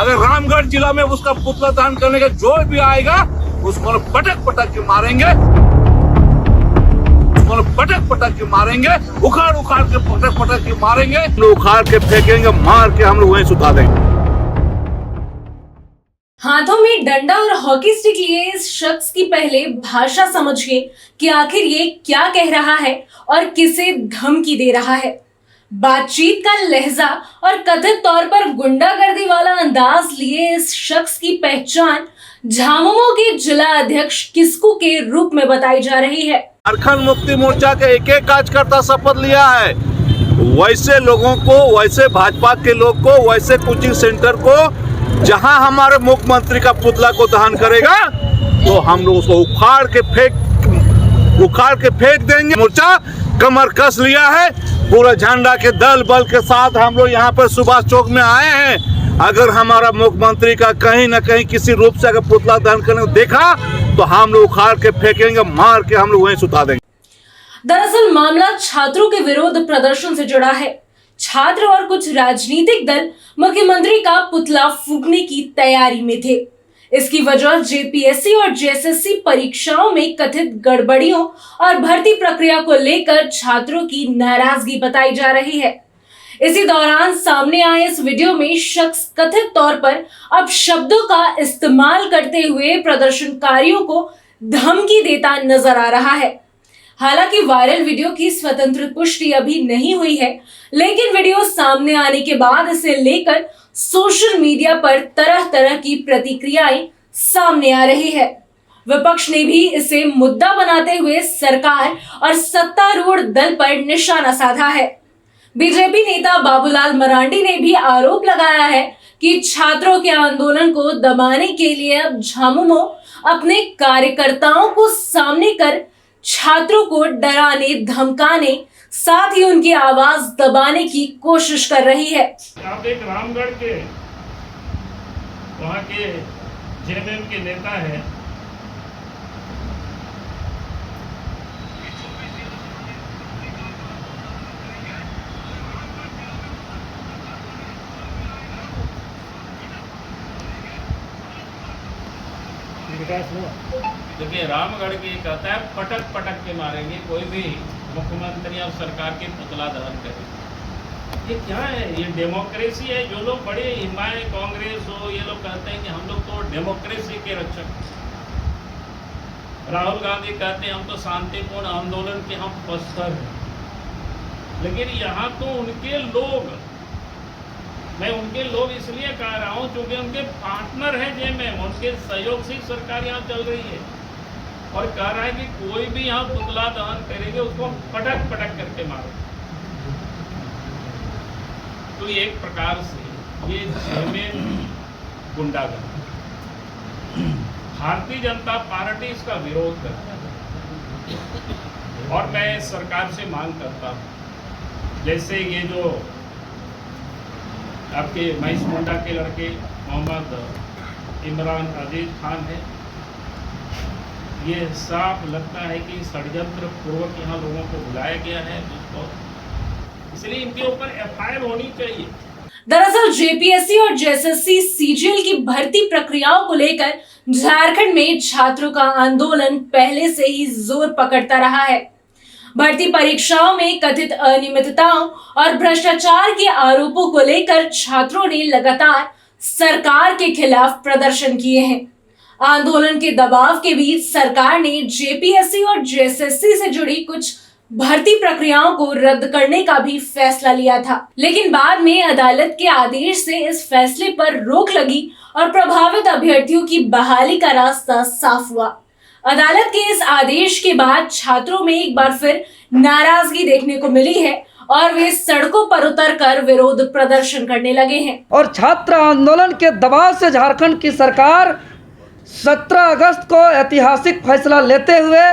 अगर रामगढ़ जिला में उसका पुतला दहन करने का जो भी आएगा उसको पटक पटक के मारेंगे, उसको पटक पटक के मारेंगे, उखाड़ उखाड़ के पटक पटक के मारेंगे, उखाड़ के फेंकेंगे, मार के हम लोग वहीं सुता देंगे। हाथों में डंडा और हॉकी स्टिक लिए इस शख्स की पहले भाषा समझिए कि आखिर ये क्या कह रहा है और किसे धमकी दे रहा है। बातचीत का लहजा और कथित तौर पर गुंडागर्दी वाला अंदाज लिए इस शख्स की पहचान झामुमो के जिला अध्यक्ष किस्कू के रूप में बताई जा रही है। झारखंड मुक्ति मोर्चा के एक एक कार्यकर्ता शपथ लिया है, वैसे लोगों को, वैसे भाजपा के लोग को, वैसे कोचिंग सेंटर को जहां हमारे मुख्यमंत्री का पुतला को दहन करेगा तो हम लोग उसको उखाड़ के फेंक देंगे। मोर्चा कमर कस लिया है, पूरा झंडा के दल बल के साथ हम लोग यहाँ पर सुभाष चौक में आए हैं। अगर हमारा मुख्यमंत्री का कहीं न कहीं किसी रूप से अगर पुतला दहन करने को देखा तो हम लोग उखाड़ के फेंकेंगे, मार के हम लोग वहीं सुता देंगे। दरअसल मामला छात्रों के विरोध प्रदर्शन से जुड़ा है। छात्र और कुछ राजनीतिक दल मुख्यमंत्री का पुतला फूंकने की तैयारी में थे। इसकी वजह जेपीएससी और जेएसएससी परीक्षाओं में कथित गड़बड़ियों और भर्ती प्रक्रिया को लेकर छात्रों की नाराजगी बताई जा रही है। इसी दौरान सामने आए इस वीडियो में शख्स कथित तौर पर अपशब्दों का इस्तेमाल करते हुए प्रदर्शनकारियों को धमकी देता नजर आ रहा है। हालांकि वायरल वीडियो की स्वतंत्र पुष्टि अभी नहीं हुई है, लेकिन वीडियो सामने आने के बाद इसे लेकर सोशल मीडिया पर तरह तरह की प्रतिक्रियाएं सामने आ रही है। विपक्ष ने भी इसे मुद्दा बनाते हुए सरकार और सत्तारूढ़ दल पर निशाना साधा है। बीजेपी नेता बाबूलाल मरांडी ने भी आरोप लगाया है कि छात्रों के आंदोलन को दबाने के लिए अब झामुमो अपने कार्यकर्ताओं को सामने कर छात्रों को डराने धमकाने साथ ही उनकी आवाज दबाने की कोशिश कर रही है। आप एक रामगढ़ के वहाँ के जेएमएम के नेता हैं, देखिए रामगढ़ की कहता है पटक पटक के मारेंगे कोई भी मुख्यमंत्री और सरकार के पुतला दहन करे। ये क्या है? ये डेमोक्रेसी है। जो लोग बड़े हिमायत कांग्रेस हो, ये लोग कहते हैं कि हम लोग तो डेमोक्रेसी के रक्षक। राहुल गांधी कहते हैं हम तो शांतिपूर्ण आंदोलन के हम पस्तर हैं। लेकिन यहाँ तो उनके लोग, मैं उनके लोग इसलिए कह रहा हूँ क्योंकि उनके पार्टनर हैं जेएमएम, उनके सहयोग से सरकार यहाँ चल रही है और कह रहा है कि कोई भी यहाँ पुतला दहन करेंगे उसको पटक पटक करके मारो। तो एक प्रकार से ये जेएमएम गुंडागर्दी, भारतीय जनता पार्टी इसका विरोध करता है और मैं सरकार से मांग करता हूँ, जैसे ये जो आपके महेश मुंडा के लड़के मोहम्मद इमरान अजीज खान है, ये साफ लगता है कि षड्यंत्र पूर्वक यहाँ लोगों को बुलाया गया है, इसलिए इनके ऊपर एफआईआर होनी चाहिए। दरअसल जेपीएससी और जेएसएससी सीजीएल की भर्ती प्रक्रियाओं को लेकर झारखंड में छात्रों का आंदोलन पहले से ही जोर पकड़ता रहा है। भर्ती परीक्षाओं में कथित अनियमितताओं और भ्रष्टाचार के आरोपों को लेकर छात्रों ने लगातार सरकार के खिलाफ प्रदर्शन किए हैं। आंदोलन के दबाव के बीच सरकार ने जेपीएससी और जेएसएससी से जुड़ी कुछ भर्ती प्रक्रियाओं को रद्द करने का भी फैसला लिया था, लेकिन बाद में अदालत के आदेश से इस फैसले पर रोक लगी और प्रभावित अभ्यर्थियों की बहाली का रास्ता साफ हुआ। अदालत के इस आदेश के बाद छात्रों में एक बार फिर नाराजगी देखने को मिली है और वे सड़कों पर उतरकर विरोध प्रदर्शन करने लगे हैं। और छात्र आंदोलन के दबाव से झारखंड की सरकार 17 अगस्त को ऐतिहासिक फैसला लेते हुए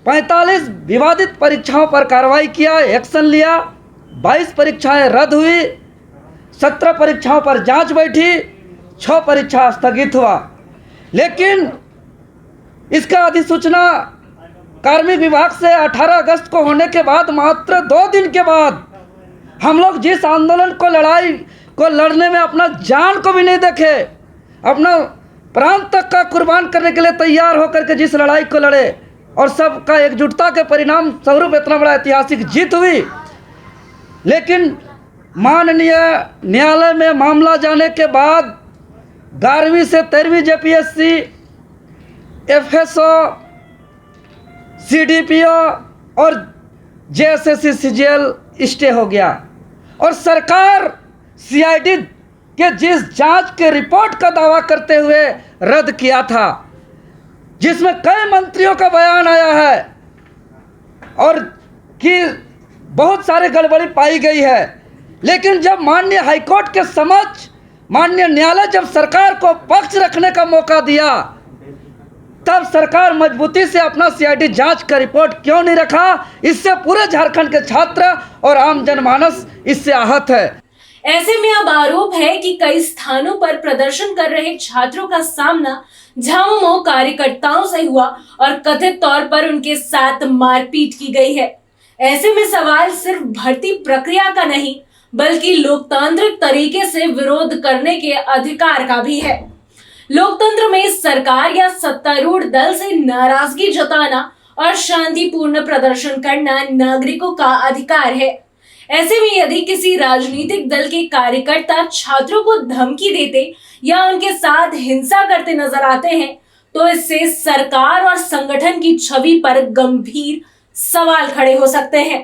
45 विवादित परीक्षाओं पर कार्रवाई किया, एक्शन लिया। 22 परीक्षाएं रद्द हुई, 17 परीक्षाओं पर जांच बैठी, 6 परीक्षा स्थगित हुआ। लेकिन इसका अधिसूचना कार्मिक विभाग से 18 अगस्त को होने के बाद मात्र 2 दिन के बाद हम लोग जिस आंदोलन को लड़ाई को लड़ने में अपना जान को भी नहीं देखे, अपना प्राण तक का कुर्बान करने के लिए तैयार होकर के जिस लड़ाई को लड़े और सबका एकजुटता के परिणाम स्वरूप इतना बड़ा ऐतिहासिक जीत हुई। लेकिन माननीय न्यायालय में मामला जाने के बाद 11वीं से 13वीं जेपीएससी, एफएसओ, सीडीपीओ और जेएसएससी सीजीएल स्टे हो गया और सरकार सीआईडी के जिस जांच के रिपोर्ट का दावा करते हुए रद्द किया था, जिसमें कई मंत्रियों का बयान आया है और कि बहुत सारी गड़बड़ी पाई गई है, लेकिन जब माननीय हाईकोर्ट के समक्ष माननीय न्यायालय जब सरकार को पक्ष रखने का मौका दिया, तब सरकार मजबूती से अपना सीआईडी जांच का रिपोर्ट क्यों नहीं रखा? इससे पूरे झारखंड के छात्र और आम जनमानस इससे आहत है। ऐसे में अब आरोप है कि कई स्थानों पर प्रदर्शन कर रहे छात्रों का सामना झामुमो कार्यकर्ताओं से हुआ और कथित तौर पर उनके साथ मारपीट की गई है। ऐसे में सवाल सिर्फ भर्ती प्रक्रिया का नहीं, बल्कि लोकतांत्रिक तरीके से विरोध करने के अधिकार का भी है। लोकतंत्र में सरकार या सत्तारूढ़ दल से नाराजगी जताना और शांतिपूर्ण प्रदर्शन करना नागरिकों का अधिकार है। ऐसे में यदि किसी राजनीतिक दल के कार्यकर्ता छात्रों को धमकी देते या उनके साथ हिंसा करते नजर आते हैं, तो इससे सरकार और संगठन की छवि पर गंभीर सवाल खड़े हो सकते हैं।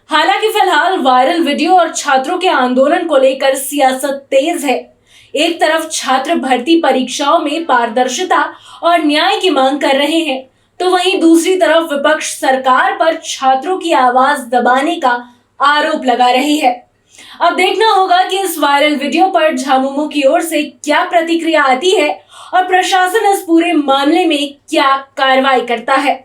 हालांकि फिलहाल वायरल वीडियो और छात्रों के आंदोलन को लेकर सियासत तेज है। एक तरफ छात्र भर्ती परीक्षाओं में पारदर्शिता और न्याय की मांग कर रहे हैं, तो वहीं दूसरी तरफ विपक्ष सरकार पर छात्रों की आवाज दबाने का आरोप लगा रही है। अब देखना होगा कि इस वायरल वीडियो पर झामुमो की ओर से क्या प्रतिक्रिया आती है और प्रशासन इस पूरे मामले में क्या कार्रवाई करता है।